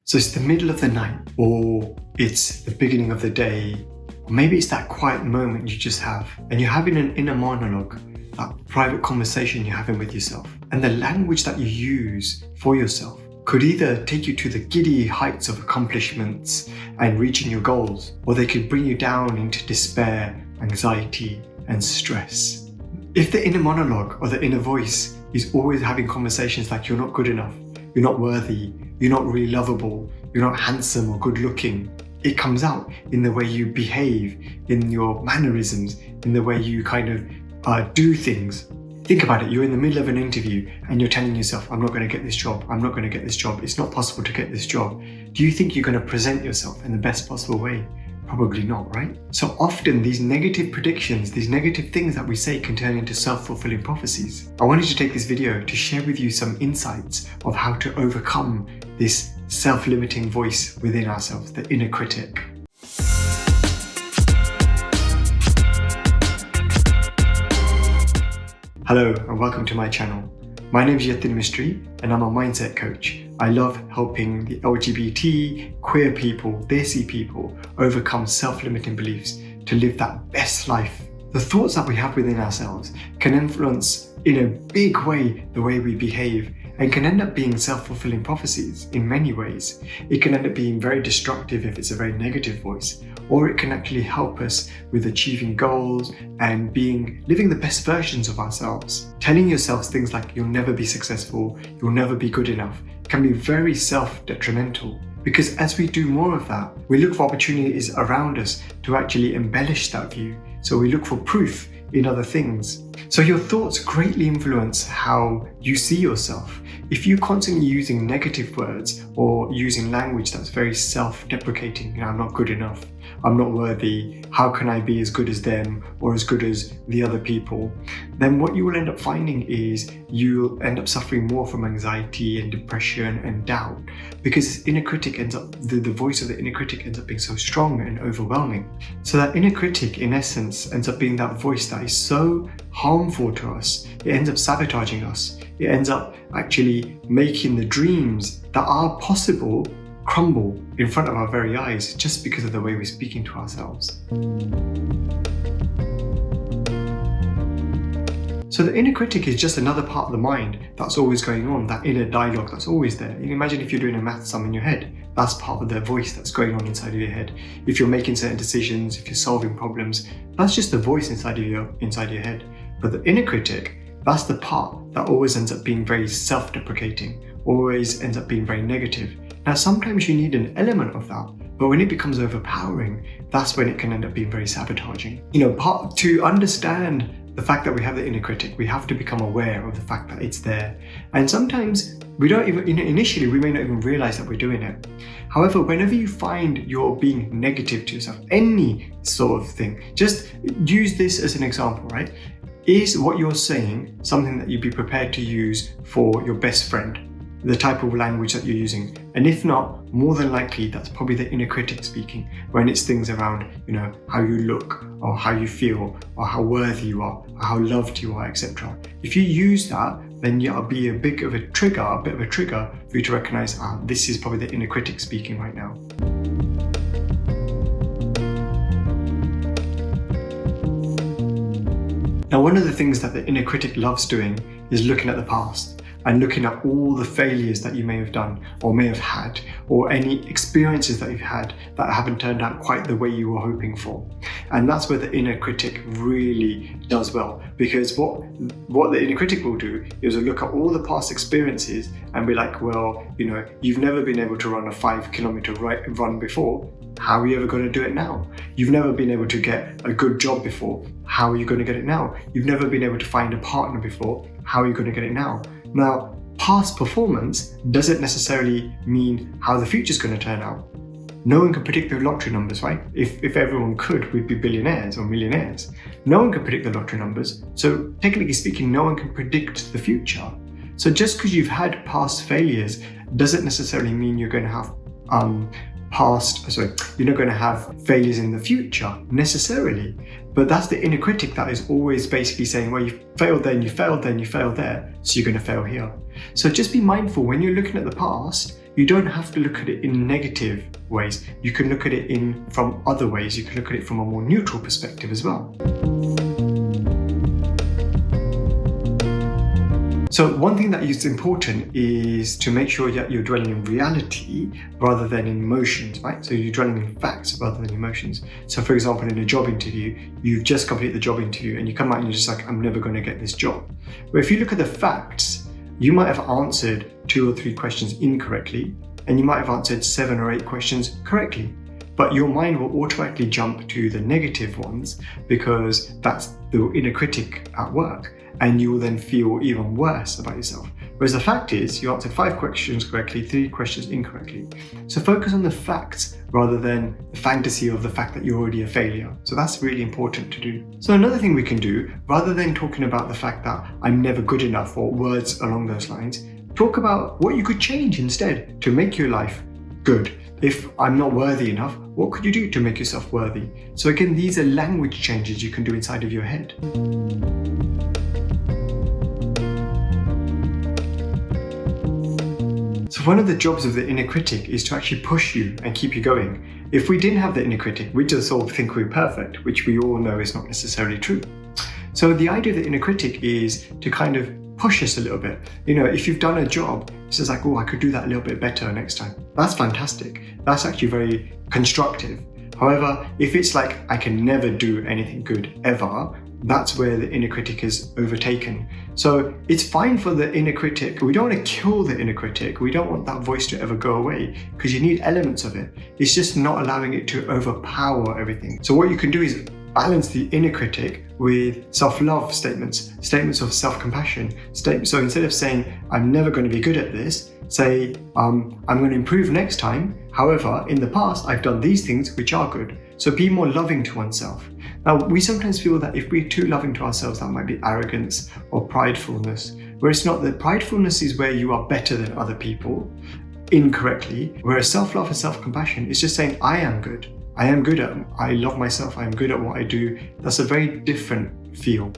So it's the middle of the night, or it's the beginning of the day, or maybe it's that quiet moment you just have, and you're having an inner monologue, that private conversation you're having with yourself. And the language that you use for yourself could either take you to the giddy heights of accomplishments and reaching your goals, or they could bring you down into despair, anxiety, and stress. If the inner monologue or the inner voice is always having conversations like you're not good enough, you're not worthy, you're not really lovable, you're not handsome or good looking, it comes out in the way you behave, in your mannerisms, in the way you kind of do things. Think about it, you're in the middle of an interview and you're telling yourself, I'm not going to get this job, I'm not going to get this job, it's not possible to get this job. Do you think you're going to present yourself in the best possible way? Probably not, right? So often these negative predictions, these negative things that we say can turn into self-fulfilling prophecies. I wanted to take this video to share with you some insights of how to overcome this self-limiting voice within ourselves, the inner critic. Hello and welcome to my channel. My name is Yatininspire and I'm a mindset coach. I love helping the LGBT, queer people, desi people overcome self-limiting beliefs to live that best life. The thoughts that we have within ourselves can influence in a big way the way we behave and can end up being self-fulfilling prophecies in many ways. It can end up being very destructive if it's a very negative voice, or it can actually help us with achieving goals and living the best versions of ourselves. Telling yourselves things like you'll never be successful, you'll never be good enough can be very self-detrimental, because as we do more of that, we look for opportunities around us to actually embellish that view. So we look for proof in other things. So your thoughts greatly influence how you see yourself. If you're constantly using negative words or using language that's very self-deprecating, I'm not good enough, I'm not worthy, how can I be as good as them or as good as the other people, then what you will end up finding is you'll end up suffering more from anxiety and depression and doubt, because the voice of the inner critic ends up being so strong and overwhelming. So that inner critic in essence ends up being that voice that is so harmful to us. It ends up sabotaging us. It ends up actually making the dreams that are possible crumble in front of our very eyes just because of the way we're speaking to ourselves. So the inner critic is just another part of the mind that's always going on, that inner dialogue that's always there. You can imagine if you're doing a math sum in your head, that's part of the voice that's going on inside of your head. If you're making certain decisions, if you're solving problems, that's just the voice inside of your head. But the inner critic, that's the part that always ends up being very self-deprecating, always ends up being very negative. Now, sometimes you need an element of that, but when it becomes overpowering, that's when it can end up being very sabotaging. To understand the fact that we have the inner critic, we have to become aware of the fact that it's there. And sometimes we don't even, initially we may not even realize that we're doing it. However, whenever you find you're being negative to yourself, any sort of thing, just use this as an example, right? Is what you're saying something that you'd be prepared to use for your best friend? The type of language that you're using? And if not, more than likely that's probably the inner critic speaking, when it's things around, how you look or how you feel or how worthy you are or how loved you are, etc. If you use that, then it'll be a bit of a trigger for you to recognize, this is probably the inner critic speaking right now. Now, one of the things that the inner critic loves doing is looking at the past and looking at all the failures that you may have done or may have had, or any experiences that you've had that haven't turned out quite the way you were hoping for. And that's where the inner critic really does well, because what the inner critic will do is look at all the past experiences and be like, well, you've never been able to run a 5-kilometer run before. How are you ever going to do it now? You've never been able to get a good job before. How are you going to get it now? You've never been able to find a partner before. How are you going to get it now? Now, past performance doesn't necessarily mean how the future's going to turn out. No one can predict the lottery numbers, right? If everyone could, we'd be billionaires or millionaires. No one can predict the lottery numbers. So technically speaking, no one can predict the future. So just because you've had past failures doesn't necessarily mean you're going to have you're not going to have failures in the future necessarily. But that's the inner critic that is always basically saying, well, you failed there and you failed there and you failed there, so you're going to fail here. So just be mindful when you're looking at the past, you don't have to look at it in negative ways. You can look at it from other ways. You can look at it from a more neutral perspective as well. So one thing that is important is to make sure that you're dwelling in reality rather than in emotions, right? So you're dwelling in facts rather than emotions. So for example, in a job interview, you've just completed the job interview and you come out and you're just like, I'm never going to get this job. But if you look at the facts, you might have answered 2 or 3 questions incorrectly, and you might have answered 7 or 8 questions correctly. But your mind will automatically jump to the negative ones because that's the inner critic at work. And you will then feel even worse about yourself. Whereas the fact is, you answered 5 questions correctly, 3 questions incorrectly. So focus on the facts rather than the fantasy of the fact that you're already a failure. So that's really important to do. So another thing we can do, rather than talking about the fact that I'm never good enough or words along those lines, talk about what you could change instead to make your life good. If I'm not worthy enough, what could you do to make yourself worthy? So again, these are language changes you can do inside of your head. So one of the jobs of the inner critic is to actually push you and keep you going. If we didn't have the inner critic, we'd just all think we're perfect, which we all know is not necessarily true. So the idea of the inner critic is to kind of push us a little bit. If you've done a job, it's just like, oh, I could do that a little bit better next time. That's fantastic. That's actually very constructive. However, if it's like, I can never do anything good ever, that's where the inner critic is overtaken. So it's fine for the inner critic. We don't want to kill the inner critic. We don't want that voice to ever go away because you need elements of it. It's just not allowing it to overpower everything. So what you can do is balance the inner critic with self-love statements of self-compassion. So instead of saying, I'm never going to be good at this, say, I'm going to improve next time. However, in the past, I've done these things which are good. So be more loving to oneself. Now, we sometimes feel that if we're too loving to ourselves, that might be arrogance or pridefulness, where it's not. That pridefulness is where you are better than other people incorrectly, whereas self-love and self-compassion is just saying, I am good. I love myself. I am good at what I do. That's a very different feel.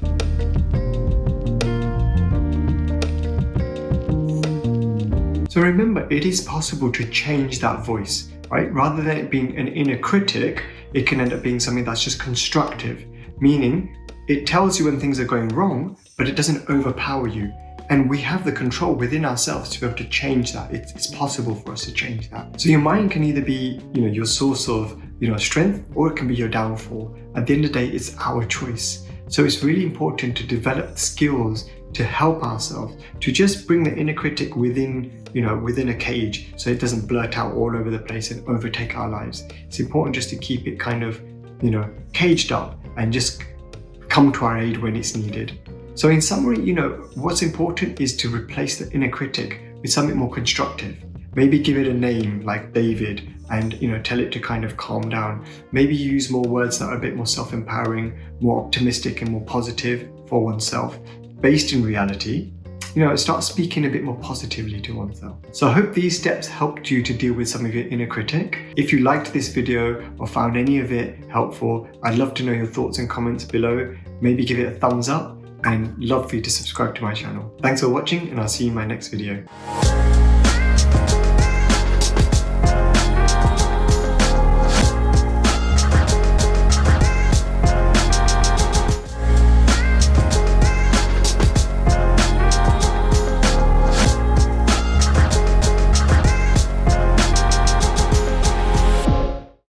So remember, it is possible to change that voice, right? Rather than it being an inner critic, it can end up being something that's just constructive, meaning it tells you when things are going wrong, but it doesn't overpower you. And we have the control within ourselves to be able to change that. It's possible for us to change that. So your mind can either be, your source of, strength, or it can be your downfall. At the end of the day, it's our choice. So it's really important to develop skills to help ourselves, to just bring the inner critic within a cage, so it doesn't blurt out all over the place and overtake our lives. It's important just to keep it kind of, caged up and just come to our aid when it's needed. So in summary, what's important is to replace the inner critic with something more constructive. Maybe give it a name like David and, tell it to kind of calm down. Maybe use more words that are a bit more self-empowering, more optimistic and more positive for oneself, based in reality. Start speaking a bit more positively to oneself. So I hope these steps helped you to deal with some of your inner critic. If you liked this video or found any of it helpful, I'd love to know your thoughts and comments below. Maybe give it a thumbs up, and love for you to subscribe to my channel. Thanks for watching, and I'll see you in my next video.